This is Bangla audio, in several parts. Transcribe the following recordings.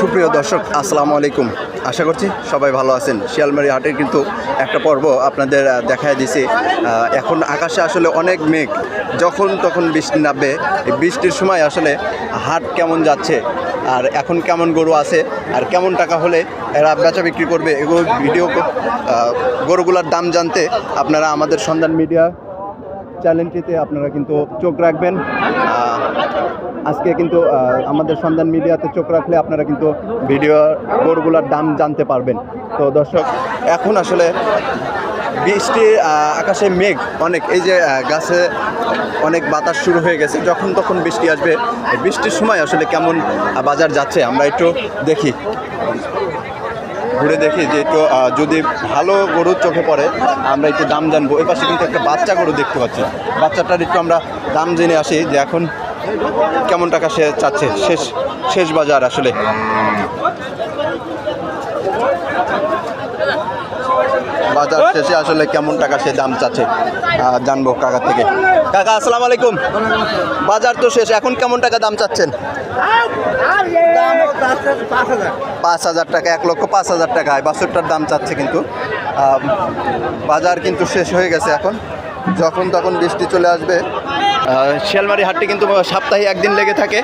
সুপ্রিয় দর্শক, আসসালামু আলাইকুম। আশা করছি সবাই ভালো আছেন। শিয়ালমারি হাটের কিন্তু একটা পর্ব আপনাদের দেখায় দিছি। এখন আকাশে আসলে অনেক মেঘ, যখন তখন বৃষ্টি নামবে। এই বৃষ্টির সময় আসলে হাট কেমন যাচ্ছে, আর এখন কেমন গরু আছে, আর কেমন টাকা হলে এরা বেচা বিক্রি করবে, এগুলো ভিডিও গরুগুলোর দাম জানতে আপনারা আমাদের সন্ধান মিডিয়া চ্যানেলটিতে আপনারা কিন্তু চোখ রাখবেন। আজকে কিন্তু আমাদের সন্ধান মিডিয়াতে চোখ রাখলে আপনারা কিন্তু ভিডিও গরুগুলোর দাম জানতে পারবেন। তো দর্শক, এখন আসলে বৃষ্টি, আকাশে মেঘ অনেক, এই যে গাছে অনেক বাতাস শুরু হয়ে গেছে। যখন তখন বৃষ্টি আসবে। এই বৃষ্টির সময় আসলে কেমন বাজার যাচ্ছে আমরা একটু দেখি, ঘুরে দেখি যে একটু যদি ভালো গরুর চোখে পড়ে আমরা একটু দাম জানবো। এই পাশে কিন্তু একটা বাচ্চা গরু দেখতে পাচ্ছি, বাচ্চাটার একটু আমরা দাম জেনে আসি যে এখন কেমন টাকা সে চাচ্ছে। শেষ বাজার আসলে বাজার শেষে আসলে কেমন টাকা সে দাম চাচ্ছে জানবো কাকা থেকে। কাকা, আসসালামু আলাইকুম। বাজার তো শেষ, এখন কেমন টাকা দাম চাচ্ছেন? 5,000 টাকা, 1,05,000 টাকা বাছুরটার দাম চাচ্ছে। কিন্তু বাজার কিন্তু শেষ হয়ে গেছে। এখন যখন তখন বৃষ্টি চলে আসবে। শিয়ালমারি হাটটি কিন্তু সপ্তাহে একদিন লেগে থাকে।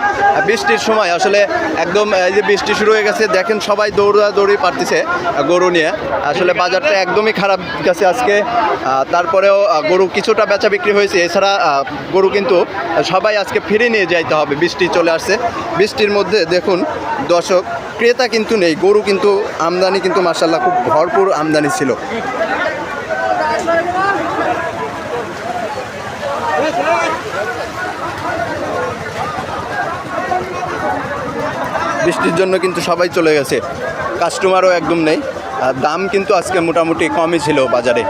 বৃষ্টির সময় আসলে একদম এই যে বৃষ্টি শুরু হয়ে গেছে, দেখেন সবাই দৌড়াদৌড়ি পারতেছে গরু নিয়ে। আসলে বাজারটা একদমই খারাপ গেছে আজকে। তারপরেও গরু কিছুটা বেচা বিক্রি হয়েছে, এছাড়া গরু কিন্তু সবাই আজকে ফিরে নিয়ে যাইতে হবে। বৃষ্টি চলে আসছে, বৃষ্টির মধ্যে দেখুন দর্শক, ক্রেতা কিন্তু নেই। গরু কিন্তু আমদানি কিন্তু মাশাআল্লাহ খুব ভরপুর আমদানি ছিল। বৃষ্টির জন্য কিন্তু সবাই চলে গেছে, কাস্টমারও একদম নেই। দাম কিন্তু আজকে মোটামুটি কমই ছিল বাজারে।